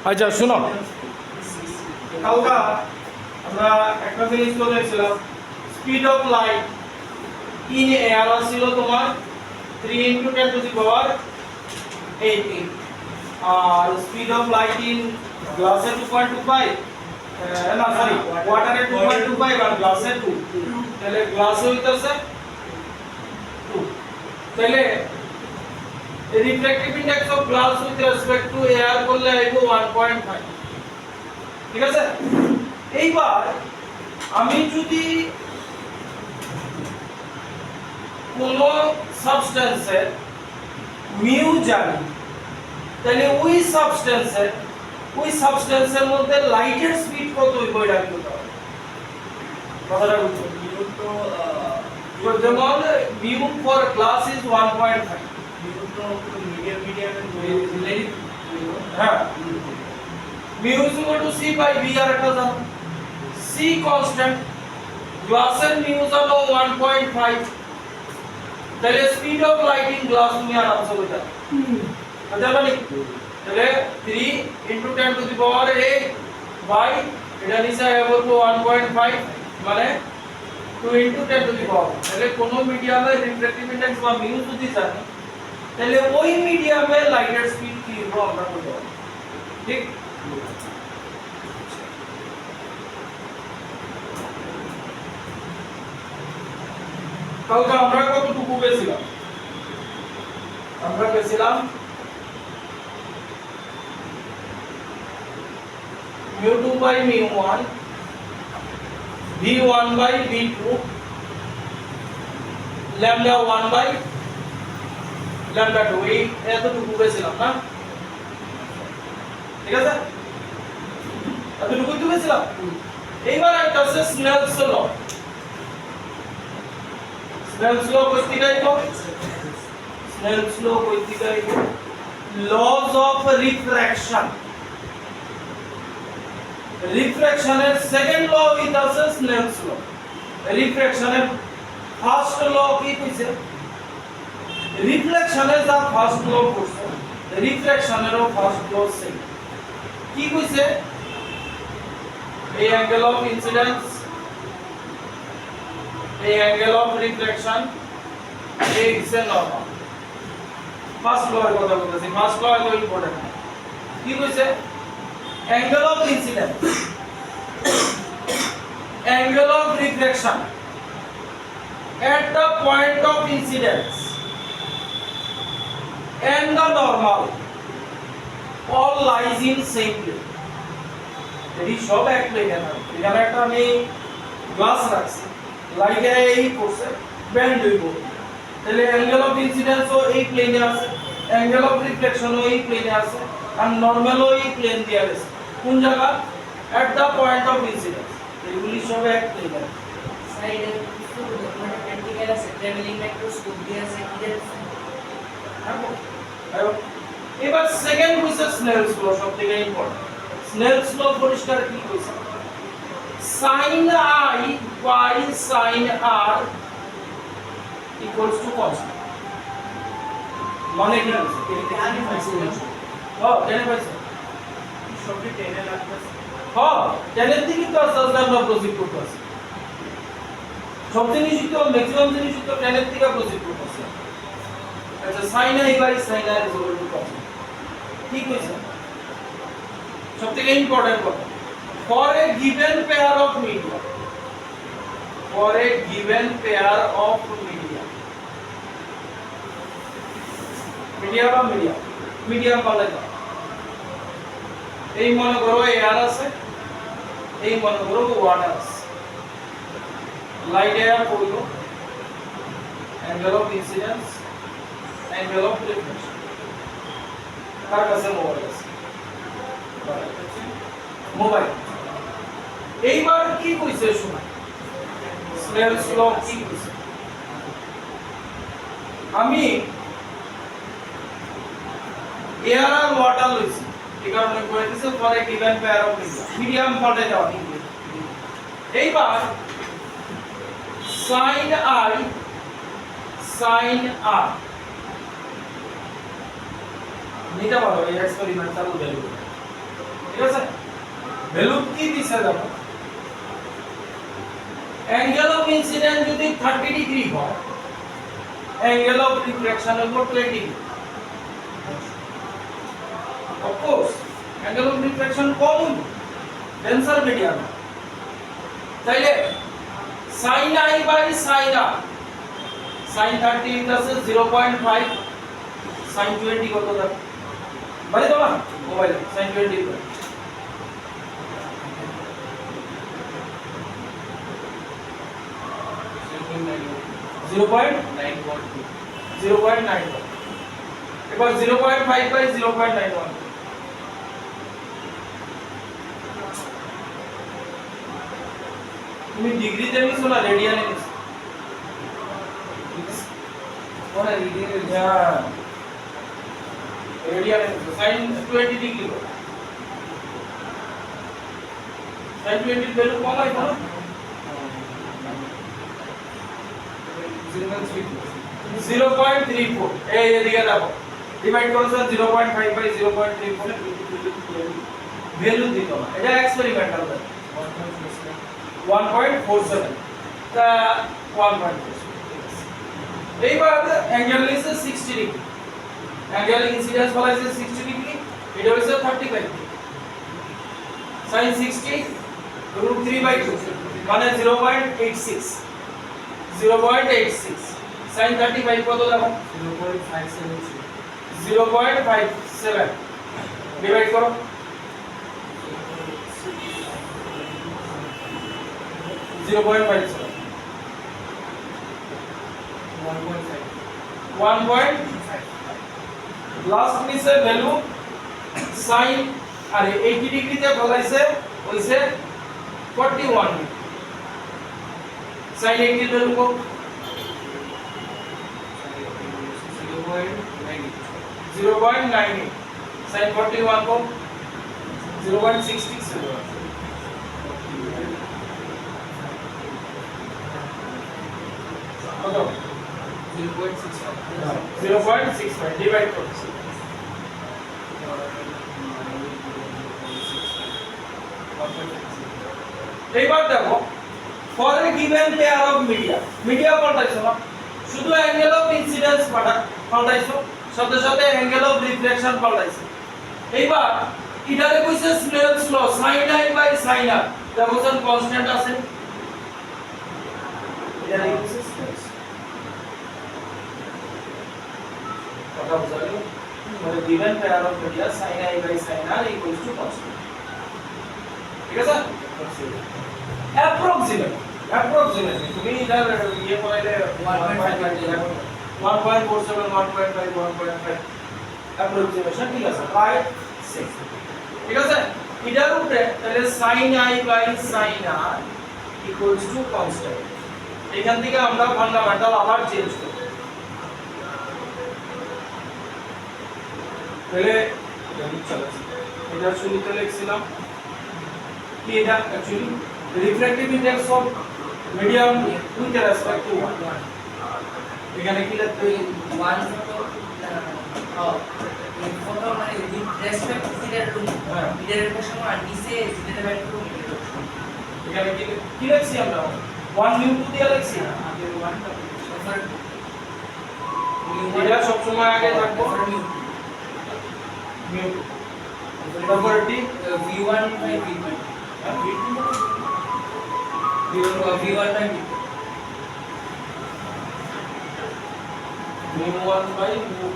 আচ্ছা শুনো, কালকা আমরা একটা জিনিস তো দেখছিলাম, speed of light in air ছিল তোমার 3 × 10⁻18 আর স্পিড অফ লাইট ইন গ্লাসে 2.25 না সরি ওয়াটারে 2.25 আর গ্লাসে 2, তাহলে গ্লাসে হইতাছে 2, তাহলে refractive index of glass with respect two air করলে আইবো 1.5, ঠিক আছে। এইবার আমি যদি কোন সাবস্টেন্সের মিউ জানি, তাহলে ওই সাবস্টেন্সের মধ্যে লাইটের স্পিড কত হইব এটা কি কথা কথাটা বুঝছো? মিউ তো যেমন mu for glass is 1.5, mu তো মিডিয়ামের হ্যাঁ mu is equal to C by V আর একটা জানো, সি কনস্ট্যান্ট, গ্লাসের মিউ জানো 1.5, তাহলে speed of light in glass তুমি আরামসে বলতে বুঝতে পারলি। তাহলে 3 × 10⁸ বাই এটা নিচে বলবো 1.5 মানে 2 × 10⁻, তাহলে কোন মিডিয়ামের রিফ্র্যাক্টিভ ইনডেক্স বা মিউ যদি জানি, তাহলে ওই মিডিয়ামে লাইটের স্পিড কি হবে আমরা বলতে পারি, ঠিক। কালকে আমরা কতটুকু পেয়েছিলাম? আমরা পেয়েছিলাম μ2 by μ1 v1 by v2 λ1 by λ2, এই এতটুকু পেয়েছিলাম না, ঠিক আছে, এতটুকু তো পেয়েছিলাম। এইবার একটা আছে স্নেলস ল। স্নেলস ল কই থেকে আইলো? স্নেলস ল কই থেকে আইলো? লজ অফ রিফ্র্যাকশন, রিফ্র্যাকশনের সেকেন্ড ল হইতাছে স্নেলস ল। রিফ্র্যাকশনের ফার্স্ট ল কি কইছে? রিফ্লেকশনের যা ফার্স্ট ল পড়ছে, রিফ্র্যাকশনেরও ফার্স্ট ল সেম। কি কইছে? এই অ্যাঙ্গেল অফ ইনসিডেন্স, এই অ্যাঙ্গেল অফ রিফ্লেকশন, এই ইজ নরমাল। ফার্স্ট ল এর কথা বলতেছি, ফার্স্ট ল এর ইম্পর্টেন্ট। কি কইছে? angle of incidence, angle of reflection at the point of incidence and the normal all lies in same plane. এই সব এক প্লেনে থাকে। এখানে একটা আমি গ্লাস রাখছি, লাইটে এই করছে ব্যান্ড হইব, তাহলে অ্যাঙ্গেল অফ ইনসিডেন্স ও এই প্লেনে আছে, অ্যাঙ্গেল অফ রিফ্লেকশন ও এই প্লেনে আছে, আর নরমাল ও এই প্লেন দিয়ে আছে। কোন জায়গা? at the point of incidence, এগুলি সব এক প্লেনে। সাইডে শুধু মানে প্র্যাকটিক্যাল আছে, ট্রাভেলিং মাইক্রোস্কোপ দিয়ে আছে কি আছে। এবার সেকেন্ড কইছে স্নেলস ল, সবথেকে ইম্পর্টেন্ট। স্নেলস ল পরিষ্কার কি কইছে? sin i by sin r equals to constant, মানে কি হচ্ছে? এটা আমি পাইছিলাম হ্যাঁ জানেন পাইছে, সবই টেনে লাগতেছে। হ্যাঁ জানেন ঠিকই তো আছে, আমরা প্রসিড করতে আছি। সব জিনিসই তো ম্যাক্সিমাম জিনিসই তো টেনের থেকে প্রসিড করতে আছে। আচ্ছা sin i by sin r is equal to constant, ঠিক হইছে। সবথেকে ইম্পর্টেন্ট কথা, for a given pair of media, for a given pair of media, media বা media, medium বলে না। এই মনে করো এয়ার আছে, এই মনে করো ওয়াটার আছে, লাইট এয়ার পড়লো, angle of incidence, angle of reflection, কার কাছে মোবাইল আছে? মোবাইল। এইবার কি কইছে শুনো, স্নেলস ল কি কইছে? আমি এয়ার আর ওয়াটার লইছি, এই কারণে কইতেছে for a given pair of medium ফল্টে যাওয়া। এইবার sin i sin r নিতে পারো, এই এক্সপেরিমেন্ট চালু দেব। ঠিক আছে ভ্যালু কি দিছে দেখো অ্যাঙ্গেল অফ ইনসিডেন্ট যদি 30 ডিগ্রি হয় অ্যাঙ্গেল অফ রিফ্লেকশন হলো 20 degree of course angle of reflection কম ডেন্সার মিডিয়াম তাইলে sin i by sin r sin 30 it আছে 0.5 sin 20 কত থাকে ভাই দাও না মোবাইলে sin 20 0.91 এবার 0.5 বাই 0.91 তুমি ডিগ্রিতে নিছো না রেডিয়ানে নিছো ওরা রিডিয়ানে হ্যাঁ রেডিয়ানে নিছো sin 20 ডিগ্রি sin 20 এর ভ্যালু কম হয় না 0.34 এই এদিকে দেখো ডিভাইড করছো 0.5 বাই 0.34 ভ্যালু দিত না এটা এক্সপেরিমেন্টাল 1.47 তা 1.47 এইবার অ্যাঙ্গেল নিছে 60 ডিগ্রি অ্যাঙ্গেল ইনসিডেন্স বলাইছে 60 ডিগ্রি এটা হইছে 35 sin 60 √3/2 মানে 0.86 sin 35 কত দেখো 0.57 ডিভাইড করো 0.57 1.5 লাস্ট নিচে ভ্যালু sin আরে 80 ডিগ্রিতে বলাইছে হইছে 41 sin 80 এর ভ্যালু কত 0.90 sin 41 को 0.66 कत 0.65 डिवाइड करो এইবার দেখো for a given pair of media পাল্টাইছো না শুধু অ্যাঙ্গেল অফ ইনসিডেন্স পাল্টাইছো সাথে সাথে অ্যাঙ্গেল অফ রিফ্লেকশন পাল্টাইছো এইবার ইটারে কইছে Snell's law sin i by sin r দেখো কোন কনস্ট্যান্ট আছে এটারে কইছে স্নেলস কথা বুঝালো মানে given pair of media sin i by sin r equals to constant ঠিক আছে approximate তুমি ইধার ইয়ে করাইলে 1.47 1.5 approximation ঠিক আছে প্রায় 6 ঠিক আছে এটার উপরে তাহলে sin i by sin r equals to constant এখান থেকে আমরা ফান্ডামেন্টাল আবার চেঞ্জ করব তাহলে এটা শুরুতে লিখছিলাম কি এটা actually refractive index of medium with respect to 1 এখানে কি লিখতে 1 ফটো মানে উইথ রেসপেক্ট টু মিটার রুম মিটারের সময় আর নিচে যেটা বাইট করব এখানে কি লিখছি আমরা 1 মিউ 2 দিয়ে লিখছি আগে 1 টা এটা সব সময় আগে থাকবে মিউ তারপর এটি v1 by v2 v1 by v2 mu 1 by mu 2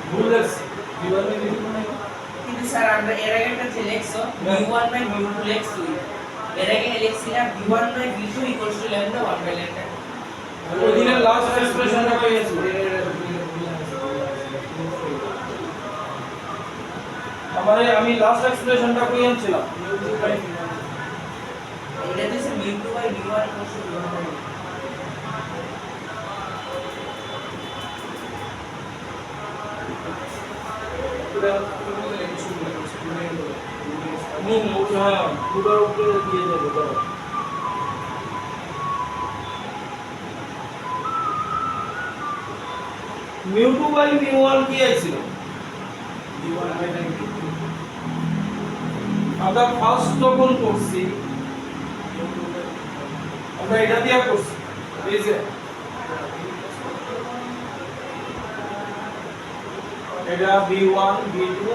ভুল লিখছি v1 by v2 নাই কিন্তু স্যার আমরা এর আগে একটা যে লিখছো v1 বাই v2 লিখছি এর আগে লিখছি না v1 by v2 equals to lambda 1 by lambda ওই দিনের লাস্ট এক্সপ্রেশনটা পেয়েছি আমি লাস্ট এক্সপ্রেশনটা পেয়েছিলাম এটা দিছে v2 by v1 equals to v1 by পুরোর উপরে দিয়ে দেবো ধরো mu2 by mu1 কি আইছিল v1 by v2 আমরা ফার্স্ট যখন করছি আমরা এটা দিয়ে করছি এই যে এটা v1 v2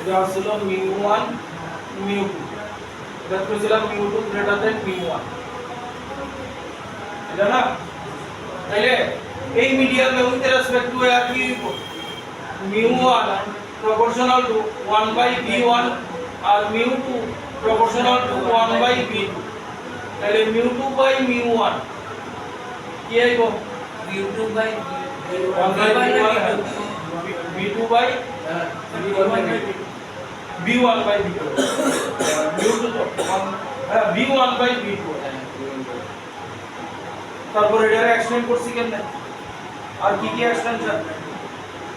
এটা ছিল mu1 mu2 এটা করেছিলাম mu2 গ্রেটার দেন mu1 এটা না তাহলে এই মিডিয়ামে উইথ রেসপেক্ট টু আর কি mu1 proportional to 1 by v1 R mu2 proportional to 1 by v2 তাহলে mu2 by mu1 কি আইবো v2 by 1 by v2 by v1 by v2 mu2 তো v1 by v2 তারপর এটার এক্সটেন্ড করছি কেমনে আর কি কি এক্সটেনশন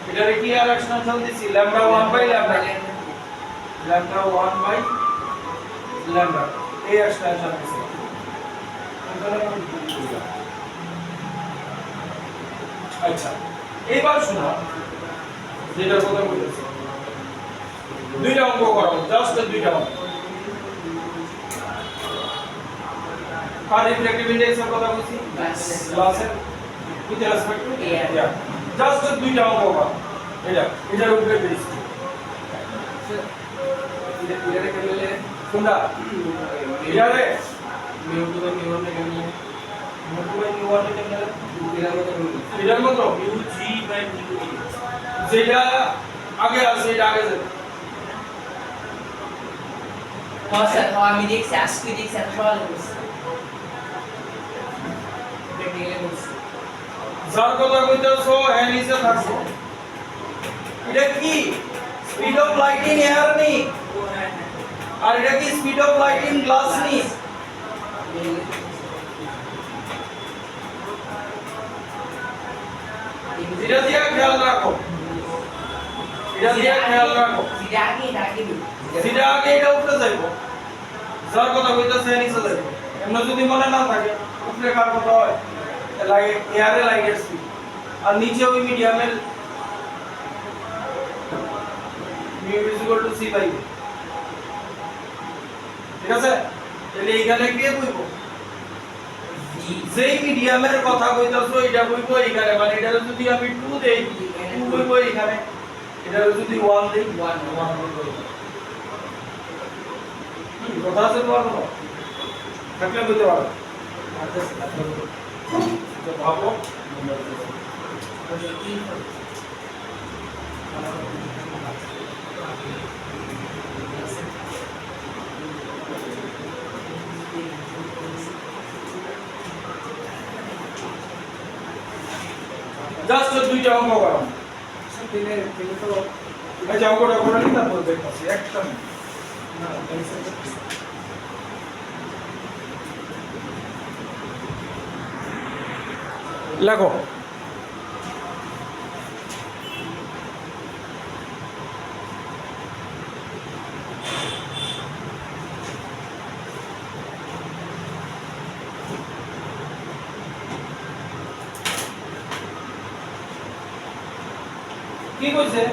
এটারে কি আর এক্সটেনশন দিছি lambda 1 by lambda 1 by lambda এই এক্সটেনশন দিছি আচ্ছা এবার শোনো যেটা কথা বলতেছি দুইটা অঙ্ক করো জাস্ট দুইটা অঙ্ক আর রিফ্লেক্টিভ ইনডেক্স এর কথা বলছি ক্লাসে with respect two area just দুইটা অঙ্ক করো এটার উপরে বেস ইরারে করলে কোনটা এটারে মিউটু বা মিউন থেকে নিয়ে মোটুবাই নিউয়ান কেমনে এটার মতো এটার মতো মিউ জি বাই মিউ ই যেটা আগে আছে এটা আগে যাবে স্যার আমি দেখছি আজকে দেখছি আর সকালে করছি প্র্যাকটিক্যালে করছি যার কথা কইতেছো হ্যাঁ নিচে থাকবো এটা কি speed of light in air নি আর এটা কি speed of light in glass নি এটা দিয়ে খেয়াল রাখো এটা দিয়ে খেয়াল রাখো যেটা আগে এটা উপরে যাইবো যার কথা কইতেছে নিচে যাইবো এমন যদি মনে না থাকে উপরে কার কথা হয় লাইট এয়ারে লাইটের স্পিড আর নিচে ওই মিডিয়ামের mu is equal to c by v ঠিক আছে তাহলে এইখানে কি কইব যেই মিডিয়ামের কথা কইতাছো এটা কইব এইখানে মানে এটা যদি আমি 2 দেই 2 কইব এইখানে এটা যদি 1 দেই 1 কইব কি কথা আছে তোমার কোনো থাকলে বলতে পারো তো ভাবো জাস্ট দুইটা অঙ্ক করো তিনে তো আচ্ছা অঙ্কটা করে নিতে তারপর দেখতেছি একটা না লেখো কি কইছে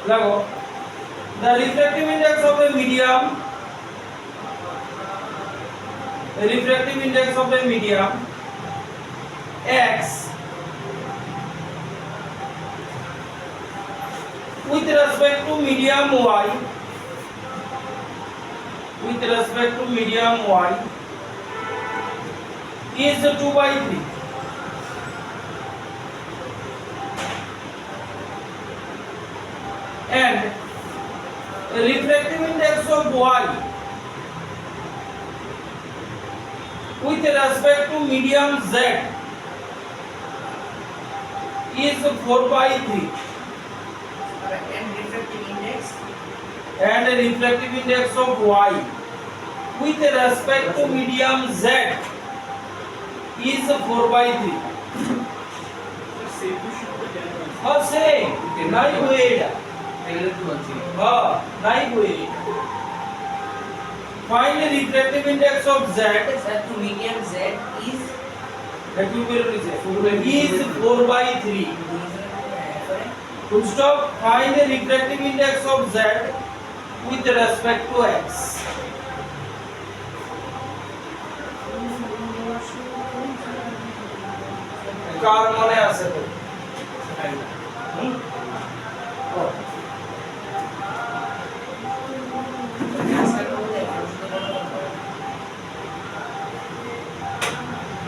লাগো the refractive index of a medium the refractive index of a medium x with respect to medium y is 2 by 3 and the refractive index of y with respect to medium z is 4 by 3 and the refractive index of y with respect to medium z is 4 by 3 সেতু শুদ্ধ কেন और same নাই হয়ে এটা এগুলো কি বলছি হ্যাঁ নাই বই find the refractive index of z Sir, to medium Z is that will be is 4 by 3 full stop find the refractive index of z with respect to x কার মনে আছে তো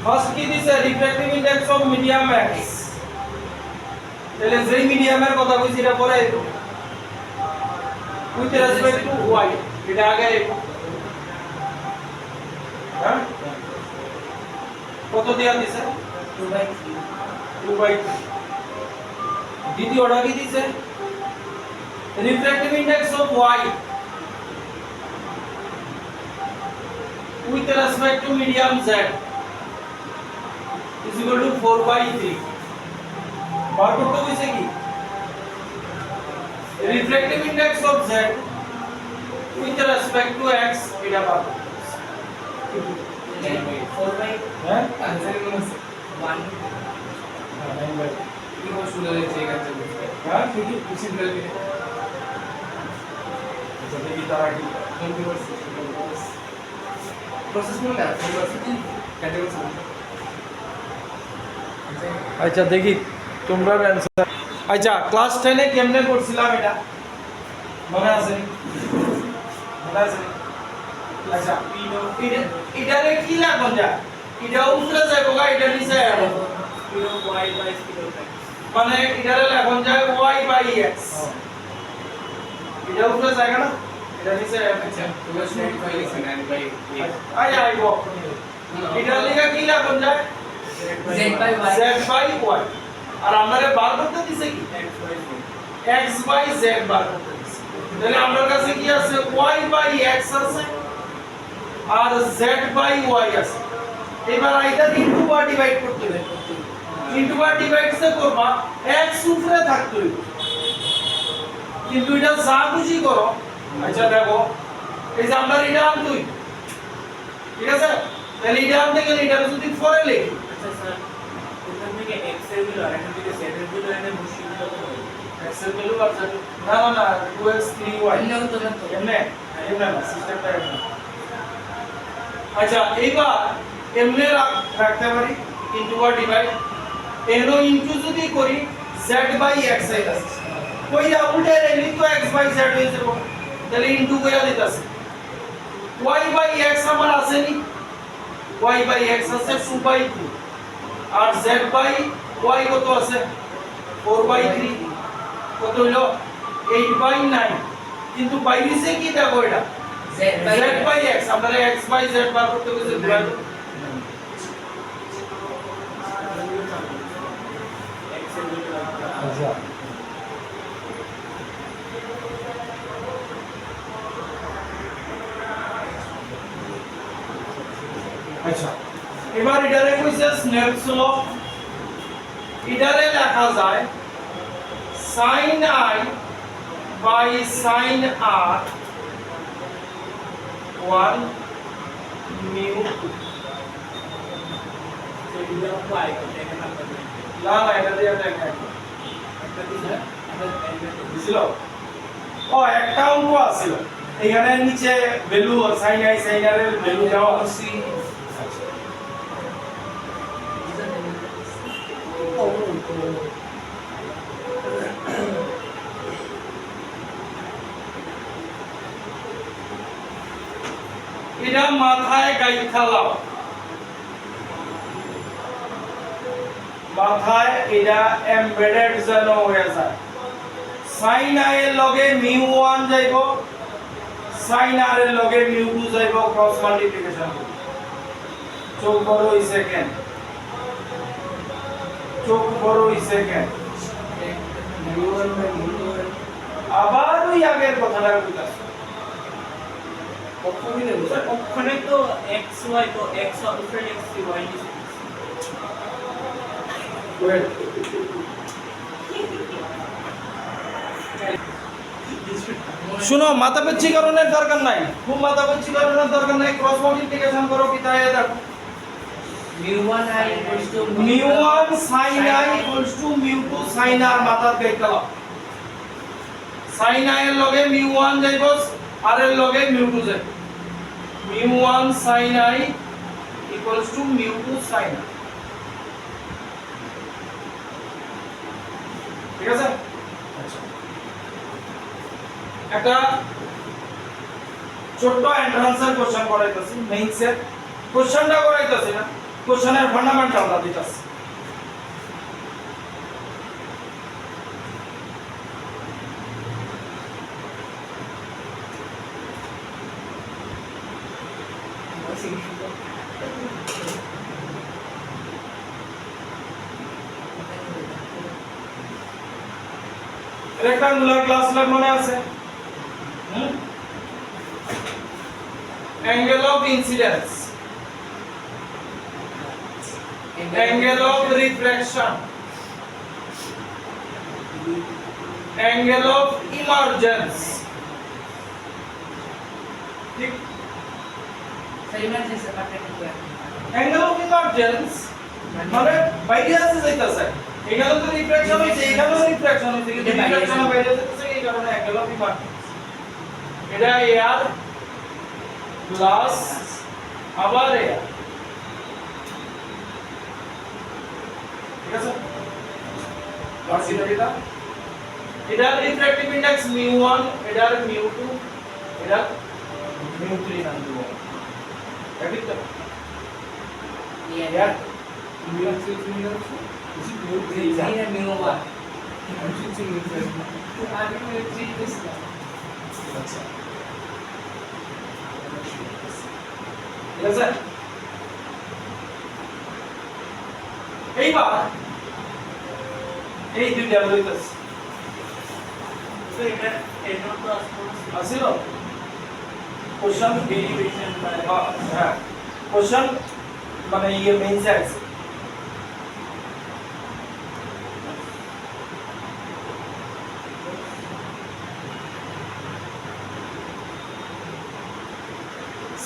ফার্স্ট কি দিছে refractive index of medium x তাহলে যেই মিডিয়ামের কথা কইছি এটা পরে উইথ রেসপেক্ট টু y এটা আগে হ্যাঁ কত দেয়া দিছে 2 by 3 দ্বিতীয়টা কি দিছে refractive index of y with respect to medium z is equal to 4 by 3 বার করতে কইছে কি refractive index of z with respect to x এটা বার করতে কইছে 4 by হ্যাঁ आंसर कौन है 1 9 by ये कौन सुना है चेक आंसर হ্যাঁ क्योंकि उसी तरह के আচ্ছা দেখি তারা কি प्रोसेस में ना प्रोसेस कैटेगरी আচ্ছা দেখি তোমরা অ্যানসার আচ্ছা ক্লাস 10 এ কেমনে করছিলাম এটা মনে আছে মনে আছে আচ্ছা এটারে কি লাগুন যা এটা উপরে যাইবো গা এটা নিচে যাবো মানে এটারে লাগুন যায় y বাই x এটা উপরে যায়গা না এটা নিচে अच्छा तो बस नोट फाइल से 9 बाय 8 আই আইবো এটার লিগা কি লাগুন যায় Z by Y z by y আর আমারে বার করতে দিছে কি x বাই z বার করতে দিছে তাহলে আমার কাছে কি আছে y বাই x আছে আর z বাই y আছে এবার আইদার ইনটু বা ডিভাইড করতে হবে ইনটু বা ডিভাইড সে করবা x উপরে থাকতে হবে কিন্তু এটা যা খুশি করো আচ্ছা দেখো এই যে আমরা এটা আনতুই ঠিক আছে তাহলে এটা আনতে গেলে এটা যদি পরে লিখি अच्छा सर उधर में के x से भी और एन के z भी तो एन मुश्किल तो x এর ভ্যালু আছে না না না 2x 3y অন্য তো না তো এমনে এমনে না সিস্টেমটা এমনে আচ্ছা এইবার এমনে রাখতে পারি ইনটু বা ডিভাইড এনো ইনটু যদি করি z বাই x এর আছে কইরা উল্টে রেলি তো x বাই z হয়ে যাবে তাহলে ইনটু কইরা দিতাছে y বাই x আমার আছে নি y বাই x আছে 2 বাই 2 আর z বাই y কত আছে 4 বাই 3 কত হলো 8 বাই 9 কিন্তু বাইরেছে কি দেখো এটা Z by z by x আমরা x বাই z বার করতে গেছে ডিভাইড আচ্ছা আচ্ছা এবার এটারে কইছে স্নেপস ল এটারে লেখা যায় sin i by sin r 1 mu तो इधर आपको आई को टेक करना पड़ेगा না না এটা দিয়ে দেখা একটা দিছে আমরা এন বুঝলো ও একটা অঙ্ক আছিল এখানে নিচে value sin i sin r এর ভ্যালু দেওয়া আছে এটা মাথায় গাইথা লাও মাথায় এটা এমবেডেড যেন হয়ে যায় sin i এর লগে μ1 যাইব sin r এর লগে μ2 যাইব ক্রস মাল্টিপ্লিকেশন চোখ বড় হইছে কেন চোখ বড় হইছে কেন म्यू1 बाय म्यू2 আবার ওই আগের কথাটা কইতাছ पक्का भी नहीं सर ओखने तो x y तो x और दूसरे x की y की ওয়েট শুনো মাথাপিচ্ছিকরণের দরকার নাই, খুব মাথাপিচ্ছিকরণের দরকার নাই, ক্রস মাল্টিপ্লিকেশন করো কি তাই দেখো mu1i equals to mu1 sin i equals to mu2 sin r মাথার গাইতালা sin i এর লগে mu1 যাইবো আর এর লগে mu2 যাইবো mu1 sin i equals to mu2 sin r ঠিক আছে আচ্ছা একটা ছোট্ট এন্ট্রান্সের কোশ্চেন করাইতাছি মেইনসের কোশ্চেনটা করাইতাছি না কোশ্চেনের ফান্ডামেন্টালটা দিতাছি রেক্টাঙ্গুলার গ্লাস স্ল্যাব মনে আছে angle of incidence angle of refraction angle of emergence ঠিক सही में जैसे पार्ट क्या angle of emergence মানে বাইরে আসে যাইতাছে এখানে তো রিফ্রাকশন হইছে এখানেও রিফ্রাকশন হইছে কিন্তু রিফ্রাকশন বাইরে যাইতাছে এই কারণে angle of emergence এটা এয়ার গ্লাস আবার এয়ার ঠিক আছে এটা এটা রিফ্র্যাক্টিভ ইনডেক্স mu1 এটা mu2 এটা mu3 নাম দিব ঠিক তো ये यार mu1 आगे में 3 दिस আচ্ছা ঠিক আছে এইবার এই দুইটা লইতাছি তো এটা এটা তো আসলে আসিল কোশ্চেন ডেরিভেশন বা হ্যাঁ কোশ্চেন মানে ইয়ে main size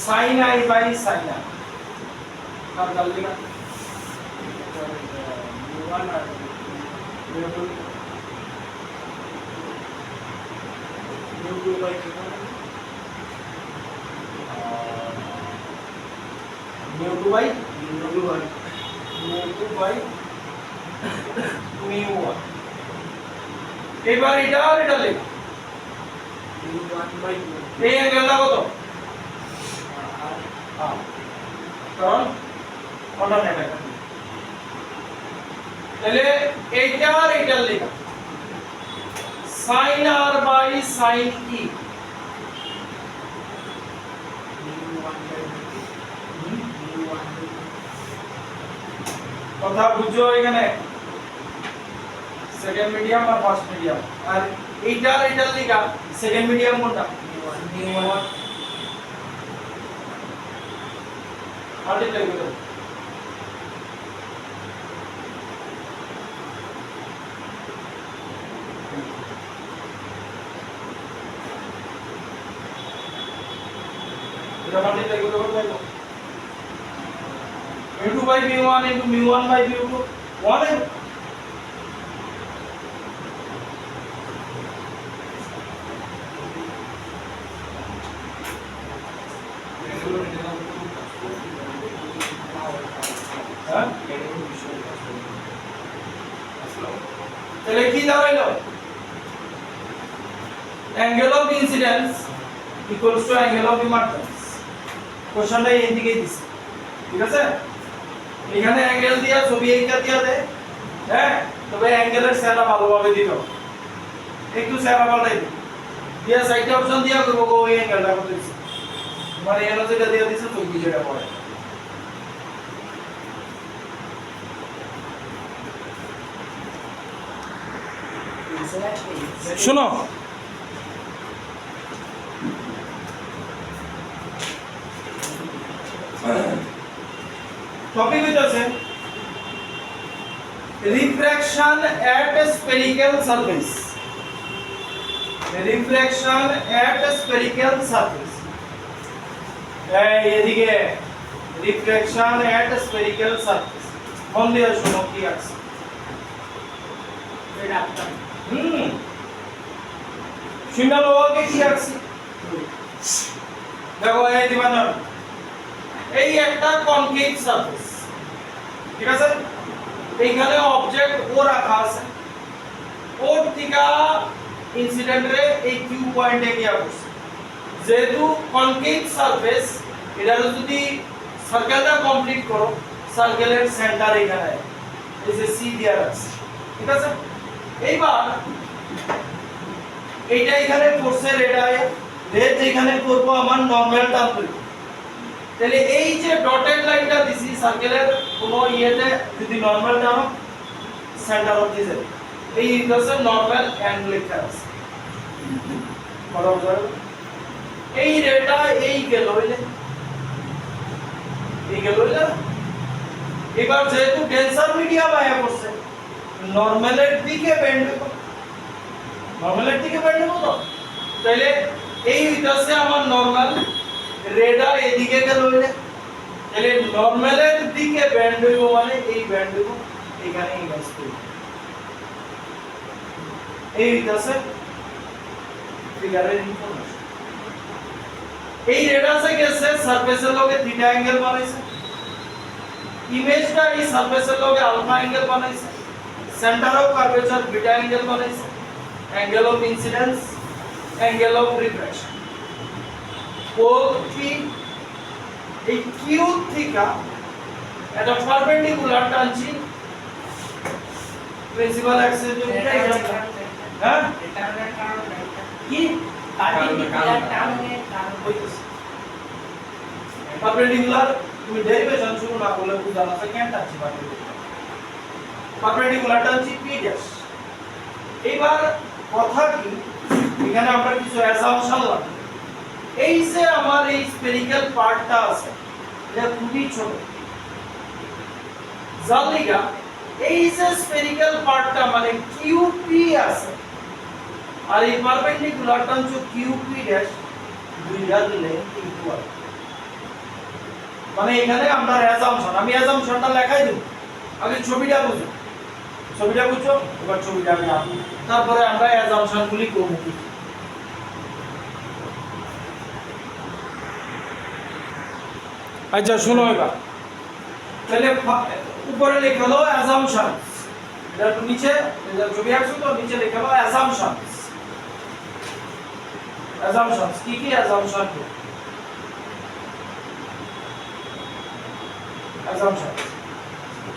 sin i by sin r কার জলদি না mu1 R mu2 by mu2 by mu2 by mu1 এবার এটা আর এটা লিখ mu1 by এই অ্যাঙ্গেলটা কত কারণ অল্টারনেট তাহলে এইটা আর এইটা লেখা sin r by sin e কথা বুঝো এখানে সেকেন্ড মিডিয়াম আর ফার্স্ট মিডিয়াম আর এইটা আর এইটা লেখা সেকেন্ড মিডিয়াম কোনটা mu1 মাল্টিপ্লাই করে দাও এটা মাল্টিপ্লাই করে দাও mu2 by mu1 into mu1 by mu2 1 है হ্যাঁ তাহলে কি দাঁড়াইলো angle of incidence equals to angle of emergence কোশ্চেনটা এই দিকেই দিছে ঠিক আছে এখানে অ্যাঙ্গেল দিয়া ছবি এইটা দিয়া দে হ্যাঁ তবে অ্যাঙ্গেলের সেটা ভালোভাবে দিও একটু সেটা পাল্টাই দিও দিয়া সাইডে অপশন দিয়া করব গো এই অ্যাঙ্গেলটা কত দিছে মানে এর যেটা দিয়া দিছে ছবি যেটা পড়ে শুনো টপিক হইতাছে refraction at a spherical surface reflection at spherical surface এদিকে রিফ্লেকশন এট স্ফেরিক্যাল সারফেস মন দিয়ে শোনো কি আছে এটা আপনার শূন্য লোকে কি আছে দেখো এই দিবানা এই একটা কনকেভ সারফেস ঠিক আছে এইখানে অবজেক্ট ও রাখা আছে ওর থেকে ইনসিডেন্ট রে এই কিউ পয়েন্টে গিয়া বসে যেহেতু কনকেভ সারফেস এটা যদি সার্কেলটা কমপ্লিট করো সার্কেলের সেন্টার এখানে এই যে সি দিয়া আছে ঠিক আছে এইবার এইটা এখানে ফোর্সের রেডায় রেড এখানে করব আমার নরমাল টার্ম করব তাহলে এই যে ডটেড লাইনটা দিছি সার্কেলের কোন ইয়েতে যদি নরমাল টার্ম সেন্টার অফ দিছে এই হচ্ছে নরমাল অ্যাঙ্গল লেখা আছে বরাবর এই রেটা এই গেল হইলে এবার যেহেতু ডেন্সার মিডিয়াম আয়া পড়ছে নরমালের দিকে বেন্ড হবে তো তাহলে এই হইতাছে আমার নরমাল রেডা এদিকে গেল হইলে তাহলে নরমালের দিকে বেন্ড হইব মানে এই বেন্ড হইব এখানে ইমেজ করব এই হইতাছে ফিগারের ইনফরমেশন এই রেডাসে গেছে সারফেসের লগে থিটা অ্যাঙ্গেল বানাইছে ইমেজটা এই সারফেসের লগে আলফা অ্যাঙ্গেল বানাইছে centre of curvature beta angle বানাইছে angle of incidence angle of reflection P এই কিউ থিটা এটা পারপেন্ডিকুলার টানছি প্রিন্সিপাল অ্যাক্সিস হ্যাঁ কি পারপেন্ডিকুলার টার্মের কারণ হইতেছে পারপেন্ডিকুলার তুমি ডেরিভেশন শুরু না করলে বুঝানো যায় কেন টানছি পারপেন্ডিকুলার টানছি পি ড্যাশ এবার কথা কি এখানে আমরা কিছু অ্যাসাম্পশন লাগবে এই যে আমার এই স্ফেরিক্যাল পার্টটা আছে এটা খুবই ছোট জালিগা এই যে স্ফেরিক্যাল পার্টটা মানে কিউপি আছে আর এই পারপেন্ডিকুলার টানছো কিউপি ড্যাশ দুইটার লেন্থ ইকুয়াল মানে এখানে আমরা অ্যাসাম্পশন আমি অ্যাসাম্পশনটা লেখাই দেব আগে ছবিটা বুঝো এবার ছবিটা আমি আঁকি তারপরে আমরা অ্যাসাম্পশনগুলি করব কি আচ্ছা শুনো এবার তাহলে উপরে লেখা হলো অ্যাসাম্পশন এটা নিচে ছবি আঁকছো তো নিচে লেখা হলো অ্যাসাম্পশনস কি কি অ্যাসাম্পশন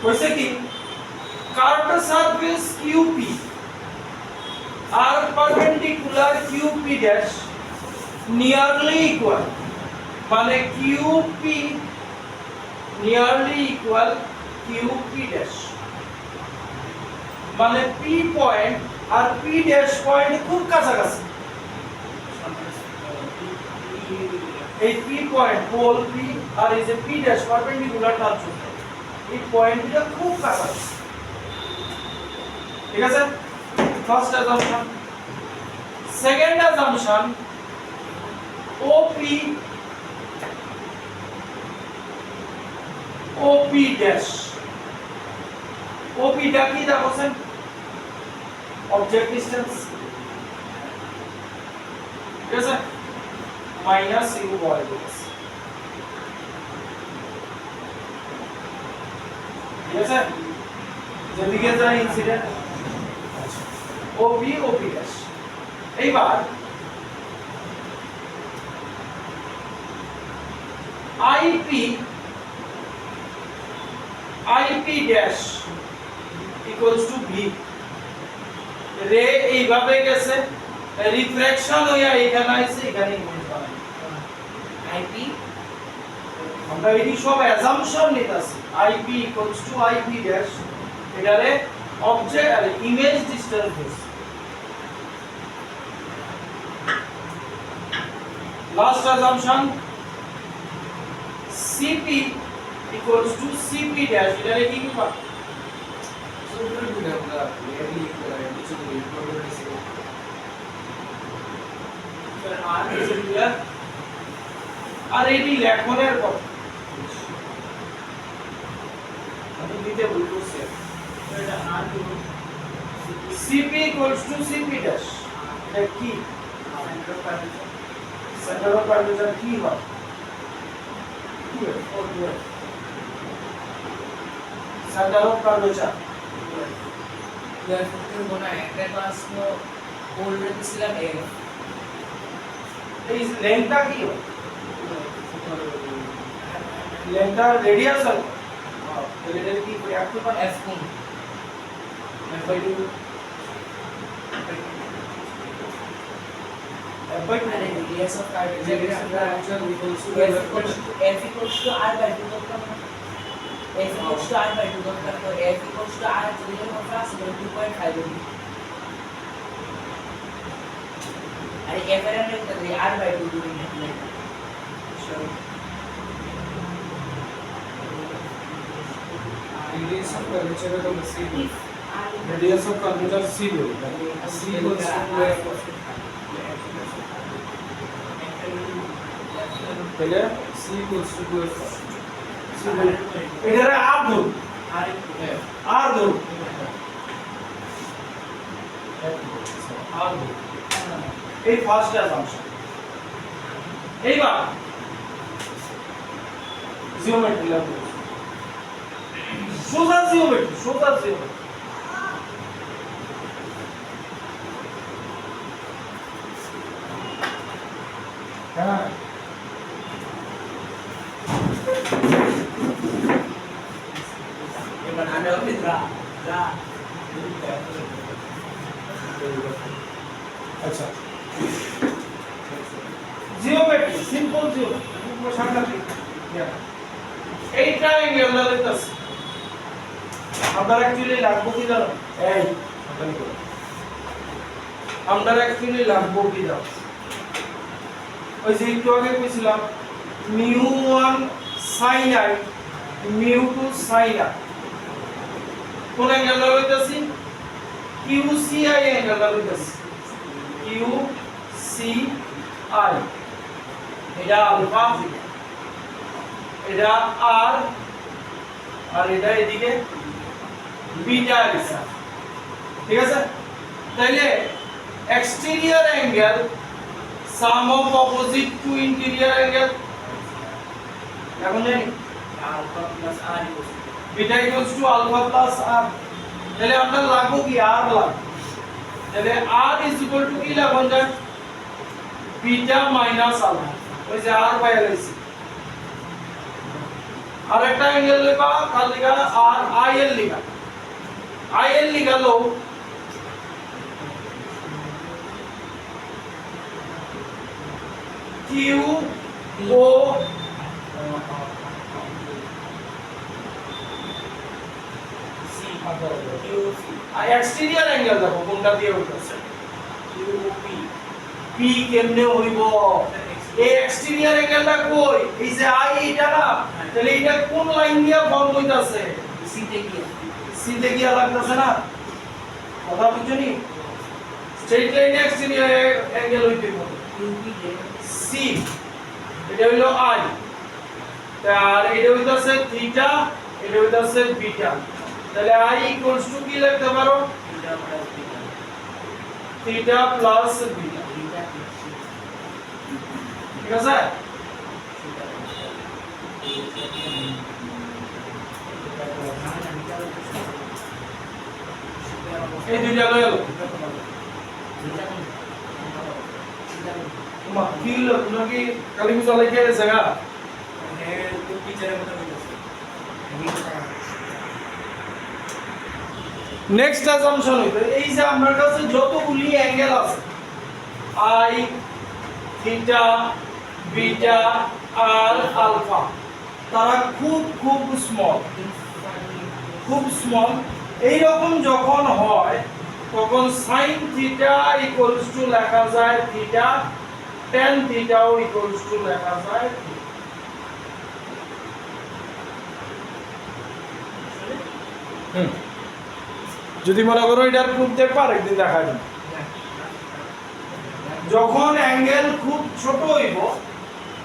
কইছে কি curved surface QP are perpendicular QP dash nearly equal মানে QP nearly equal QP dash মানে P পয়েন্ট আর P dash পয়েন্ট খুব কাছাকাছি এই P পয়েন্ট পোল P আর এই যে P dash পারপেন্ডিকুলার টাচ হচ্ছে এই পয়েন্টটা খুব কাছাকাছি ঠিক আছে first assumption second assumption OP dash OP টা কি দেখছেন অবজেক্ট ডিসটেন্স ঠিক আছে মাইনাস ইউ বয় দিস ঠিক আছে যেদিকে যায় ইনসিডেন্ট OP ড্যাশ এইবার IP dash equals to V রে এইভাবে গেছে রিফ্রাকশন হইয়া এখানে আইছে এখানে ইমেজ বানাই IP আমরা এই সব অ্যাসাম্পশন নিতাছি IP equals to IP dash এটারে অবজেক্ট আর image distance last assumption CP equals to CP dash এটারে কি লিখবা আর সেকুলার আর এটি লেখনের কথা আমি দিতে ভুল করছি এটা আর কি CP equals to CP dash এটা কি centre permission centre of permission কি হয় ও দুয়ার সেন্টার অফ পারমিশন ইয়ার করতে মনে হয় একটা ক্লাস তো কোল রেখেছিলাম এ এই লেন্থটা কি হয় লেন্থটা রেডিয়াস হয় তাহলে এটা কি এক টু পার এফ কোন বাই টু বাই টু আরে রেডিয়াস অফ কার্টেজ আমরা f equals to r by 2 করতাম না f equals to r by 2 করতাম তো f equals to r যদি আমরা ক্লাস 2.5 দিই আরে f এর আমরা r by 2 দিই না radius of curvature का c if r radius of curvature c बोलता है c equals to पहले c equals to 2f इधर r दो r दो r दो এই ফার্স্ট অ্যাসাম্পশন এইবার জিওমেট্রি লাগবে সোজা জিওমেট্রি হ্যাঁ এবার আমরা হবে যা अच्छा জিওমেট্রি সিম্পল জিওমেট্রি সাংঘাতিক এই ট্রায়াঙ্গেল দাঁড়াইতাছ আমরা অ্যাকচুয়ালি লাগবো কি জানো এই সাবধানে করো আমরা অ্যাকচুয়ালি লাগবো কি জানো ওই যে একটু আগে কইছিলাম μ1 sin i μ2 sin i কোন অ্যাঙ্গেল দাঁড়াইতাছি QCI অ্যাঙ্গেল দাঁড়াইতাছি QCI এটা আলফা এটা আর আর এটা এদিকে বিটা আছে ঠিক আছে তাহলে exterior angle sum of opposite to interior angle এখন জানি alpha plus R equal beta equals to alpha plus R তাহলে আমরা লাগবো কি আর লাগবো তাহলে আর ইজ ইকুয়াল টু কি লাগবে যায় বিটা মাইনাস আলফা ওই যে আর পাই গেছি আর একটা অ্যাঙ্গেল লেখা কাল লেখা আর আই এল লেখা লো কিউ ও সি কিউসি কিউসি আর এক্সটেরিয়র অ্যাঙ্গেল দেখো কোনটা দিয়ে হইতাছে কিউপি পি কেমনে হইব এই এক্সটেরিয়র অ্যাঙ্গেলটা কই এই যে আই এটা না তাহলে এটা কোন লাইন দিয়ে ফর্ম হইতাছে সিতে কি সিতে গিয়া লাগতাছে না কথা বুঝছনি স্ট্রেট লাইনে এক্সটেরিয়র অ্যাঙ্গেল হইতে হবে ইউপি যে সি এটা হলো আই আর এটা হইতাছে থিটা এটা হইতাছে বিটা তাহলে আই ইকুয়ালস টু কি লিখতে পারো theta plus beta theta plus beta beta ঠিক আছে এই দুইটা লয়ে গেল তোমার কি হলো তুমি কি কালী পূজা লেগে জায়গা মানে তো টিচারের মতো হইছে নেক্সট অ্যাসাম্পশন হইতো এই যে আমার কাছে যতগুলি অ্যাঙ্গেল আছে আই থিটা বিটা আর আলফা তারা খুব স্মল এই রকম যখন হয় তখন sin থিটা ইকুয়ালস টু লেখা যায় থিটা tan থিটাও ইকুয়ালস টু লেখা যায় যদি মনে করো এটার প্রুফ দেখবা আরেকদিন দেখাই দিন যখন অ্যাঙ্গেল খুব ছোট হইব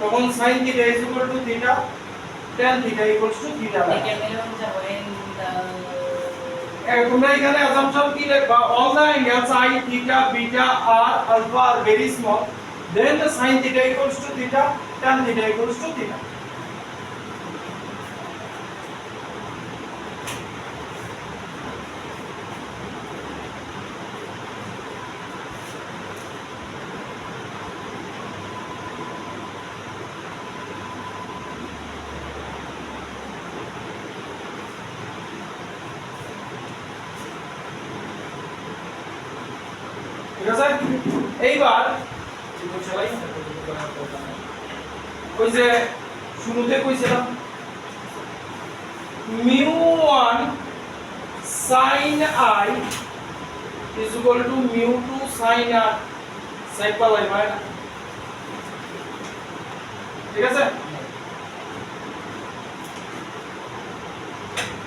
তখন sin θ is equal to θ, tan θ equals to θ They লাগে। can never jump when তোমরা এখানে assumption কি লিখবা, all the angles I, theta, beta, r, alpha are very small, then the sin θ equals to θ, tan θ equals to θ. ঠিক আছে, এইবার ওই যে শুরুতে কইছিলাম μ1 sin I is equal to μ2 sin R, side পালাই মানে না, ঠিক আছে।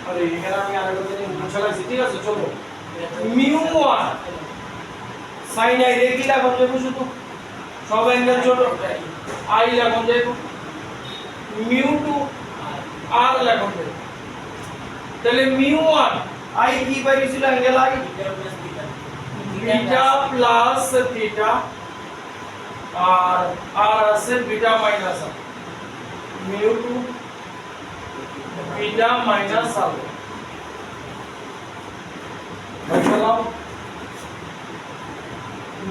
আরে এখানে আমি আরেকটা জিনিস মুছে রাখছি, ঠিক আছে। চলো μ1 sin I রে কি লাগাম দেব, শুধু সব অ্যাঙ্গেল ছোট I লাগাম দেব, μ2 R লাগাম দেব, তাহলে μ1 I কি পাইছিল angle I beta plus theta আর আর আছে beta minus R, μ2 beta minus R বসালাম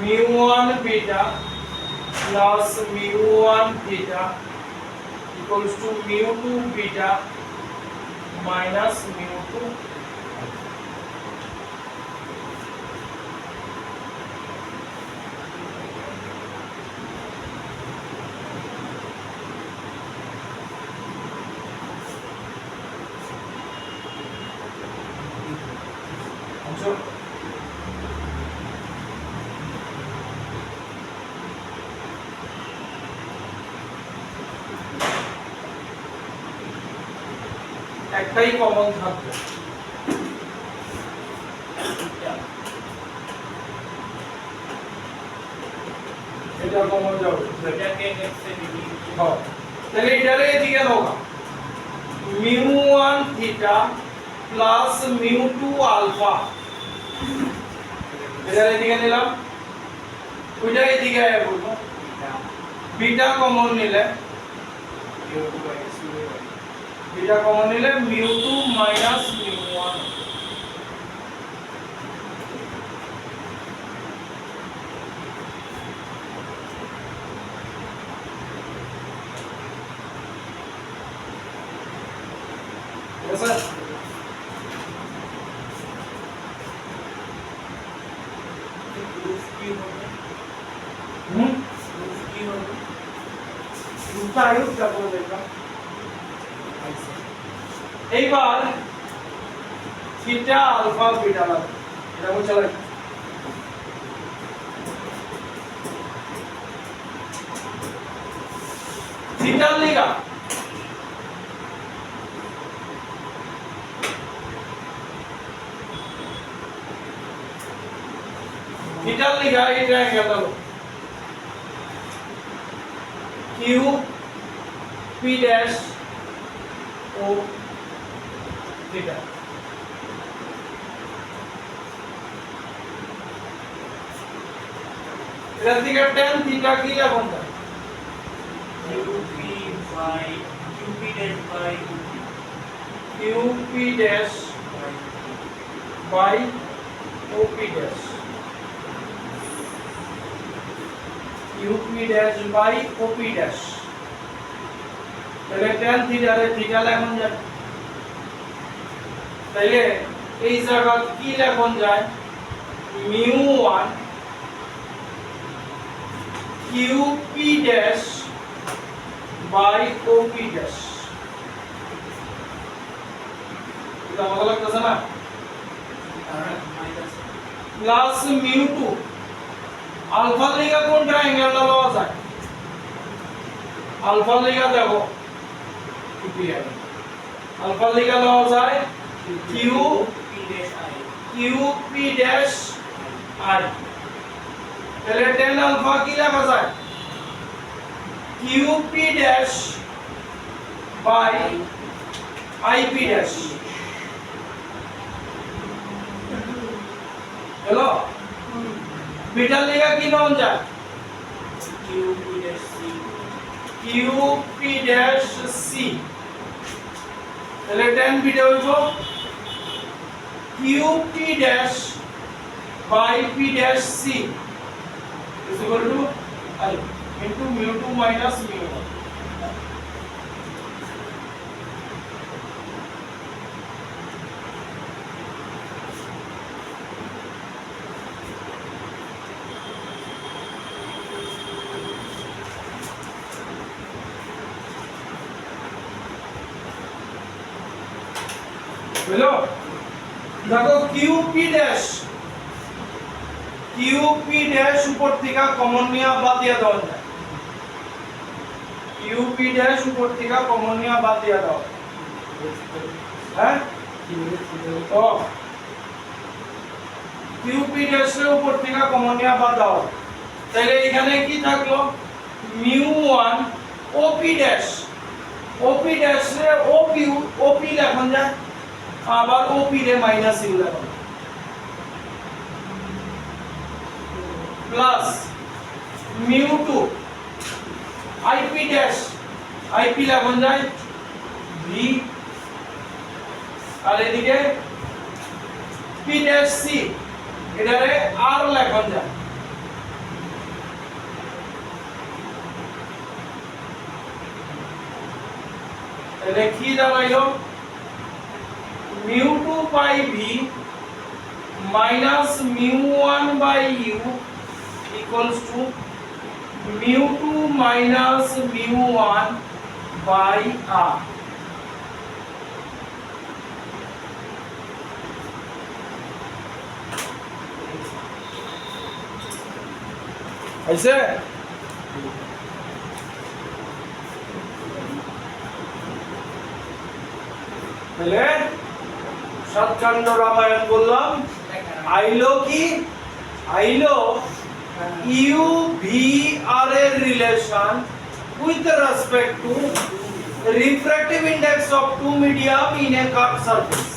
μ1 beta plus μ1 theta equals to μ2 beta minus μ2 একটাই কমন থাকবে, এটা কমন যাবে, এটাকে x से डिवाइड হ্যাঁ। তাহলে এটারে এদিকে নাও, μ1 থিটা প্লাস μ2 আলফা, এটারে এদিকে নিলাম, ওইটা এদিকে আয়া বলবো, বিটা কমন নিলে বিটা কমন নিলে μ2 মাইনাস μ1, ঠিক আছে। प्रूफ की होगा হুম, प्रूफ की होगा রূপটা আয়ুষ তারপরে দেখলাম। এইবার থিটা আলফা বিটা লাগবে, এটা বুঝতে লাগবে। থিটার লিগা এই ট্রায়াঙ্গেল হলো Q P dash O theta, এটার দিকে tan থিটা কি এখন যায়, qp by qp dash by Q P dash by O P dash, Q P dash by O P dash, তাহলে tan থিটা রে থিটা লেখন যায়, তাইলে এই জায়গা কি লেখন যায়, μ1 Q P dash by O P dash, এটা মজা লাগতেছে না, minus প্লাস μ2 আলফা লিগা কোন ট্রায়াঙ্গেলটা লওয়া যায়, আলফা লিগা দেখো কিপিআই, আলফা লিগা লওয়া যায় Q p dash I Q P dash I, তাহলে tan আলফা কি লেখা যায় QP dash by IP dash হলো বিটার লেখা কি নাম যায় QP dash C QP dash C তাহলে tan বিটা হইব QP dash by P dash C is equal to I into mu2 minus mu1 হলো দেখো কিউপি ড্যাশ উপর থেকে কমন নিয়া বাদ দিয়া দাও যায় কিউপি ড্যাশ উপর থেকে কমন নিয়া বাদ দিয়া দাও হ্যাঁ তো কিউপি ড্যাশ এর উপর থেকে কমন নিয়া বাদ দাও তাহলে এখানে কি থাকলো mu1 ওপি ড্যাশ রে ওপি লেখন যায় আবার ওপি রে মাইনাস ইউ লেখন প্লাস mu2 আইপি লেখন যায় ভি আর এদিকে পি ড্যাশ সি এটারে আর লেখন যায় তাহলে কি দাঁড়াইলো mu2 by v minus mu1 by u equals to mu2 minus mu1 by r ऐसे তাহলে সাতকাণ্ড রামায়ণ বললাম আইলো কি আইলো ইউ ভি আর এর relation with respect two refractive index of two medium in a curved surface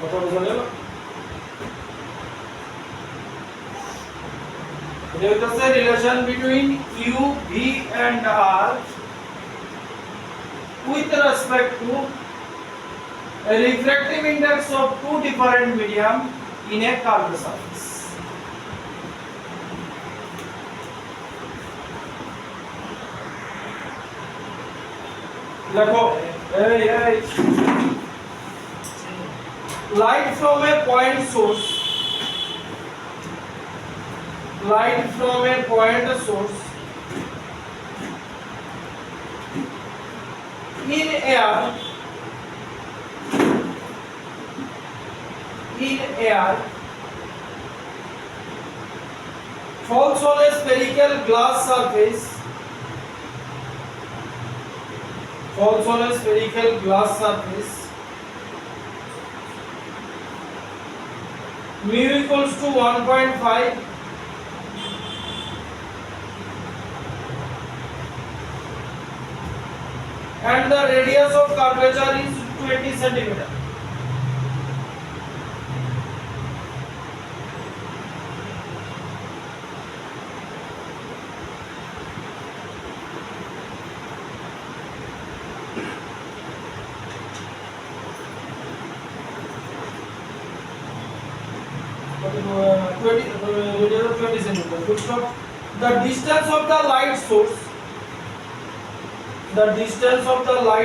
কথা বুঝা গেল এটা হচ্ছে relation between U V and R with respect to a refractive index of two different medium in a curved surface. देखो light from a point source in air falls on a spherical glass surface mu equals to 1.5 and the radius of curvature is 20 centimeter. Radius of 20 centimeter. Good stop. The distance of the light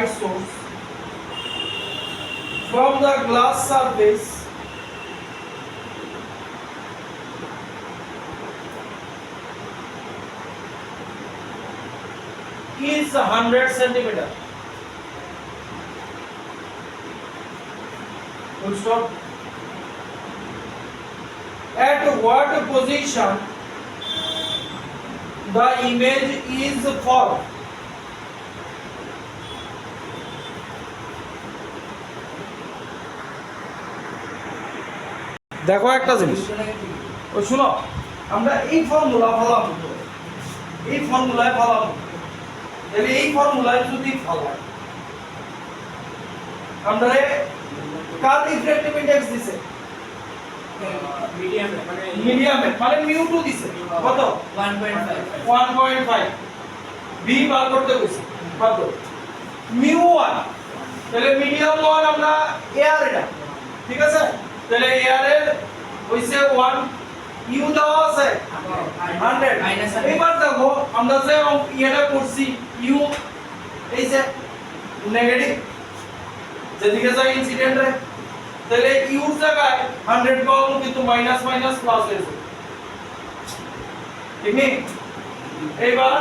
source from the glass surface is 100 centimeter. Full stop. At what position the image is formed? দেখো একটা জিনিস ও শুনো, আমরা এই formula ফলাম, এই ফর্মুলায় ফলাম, তাহলে এই ফর্মুলায় যদি ফলাই আমরা কার রিফ্র্যাক্টিভ ইনডেক্স দিছে মিডিয়ামে মানে মিডিয়ামে মানে মিউ 2 দিছে কত 1.5 1.5 বি বার করতে কইছে কত মিউ 1 তাহলে মিডিয়াম 1 আমরা এয়ার এটা ঠিক আছে তাহলে এয়ার এর হইছে 1 ইউ দেওয়া আছে 100 এবার দেখো আমরা যে এটা করছি ইউ এই যে নেগেটিভ যেদিকে যায় ইনসিডেন্ট রে তাহলে ইউর জায়গায় 100 পাবো কিন্তু মাইনাস মাইনাস প্লাস হয়েছে ঠিক নেই এবার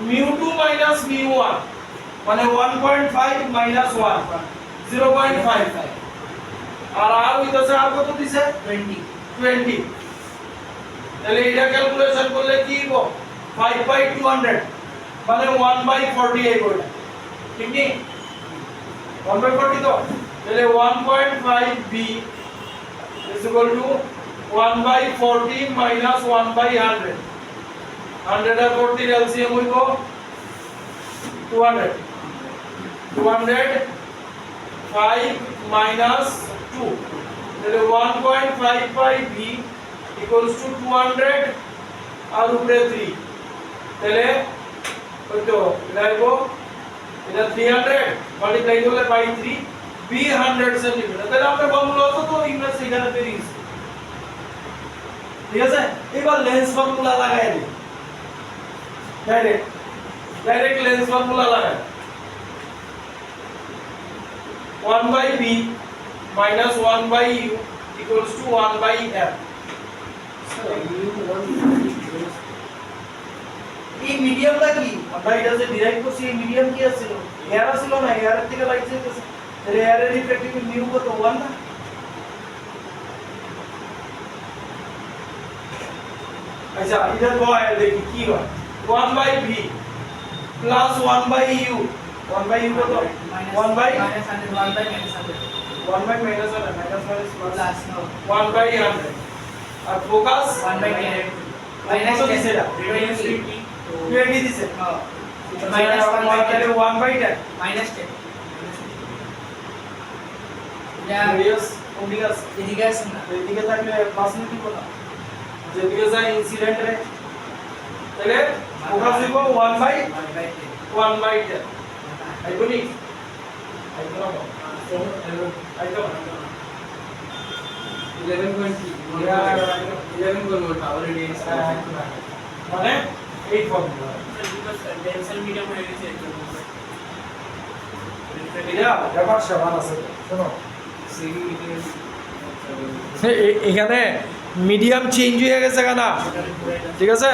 মিউ 2 মাইনাস মিউ 1 মানে 1.5 মাইনাস 1 0.5 আর হইতাছে আর কত দিছে 20 তাহলে এটা ক্যালকুলেশন করলে কি হবে 5/200 মানে 1/40 এই করে ঠিক নেই 1/40 তো তাহলে 1.5 b is equal to 1/40 minus 1/100 100 R 40 LCM হইব 200 5 minus 2 তাহলে 1.5 by b equals to 200 আর উপরে 3 তাহলে কত লাইবো এটা 300 মাল্টিপ্লাই করলে বাই 3 b 100 সেন্টিমিটার তাহলে আমরা ফর্মুলা তো ইংলিশ এখানে পেয়ে গেছি ঠিক আছে এবার লেন্স ফর্মুলা লাগাই দিই ডাইরেক্ট লেন্স ফর্মুলা লাগাই 1 by b minus 1 by u equals to 1 by f এই মিডিয়ামটা কি আমরা এটা যে ডিরাইভ করছি এই মিডিয়াম কি ছিল এয়ার ছিল না এয়ারের থেকে লাইট যেতেছে তাহলে এয়ারের রিফ্লেক্টিভ মিউ কত 1 না আচ্ছা এটা কয় দেখি কি হয় 1 by v plus 1 by u 1 by u কত 1 by minus 100 1 by minus 100 1 by minus 1 minus 1 is plus plus no 1 by 100 আর ফোকাস 1 by 10 minus minus দিছে এটা 20 20 দিছে no minus 1 by 10 1 by 10 minus 10 এটা রেডিয়াস ওদিকে আছে এদিকে আছে না এদিকে থাকলে প্লাস নিতে না যেদিকে যায় ইনসিডেন্ট রে তাহলে ফোকাস দিব 1 by 1 by 10 আইবনি আইবো না আইতো 11 করবো তাহলে রেডিয়াস মানে এই ফর্মুলা ডেন্সাল মিডিয়াম হয়ে গেছে এটা ব্যাপার সমান আছে শোনো এখানে মিডিয়াম চেঞ্জ হয়ে গেছে কেনা ঠিক আছে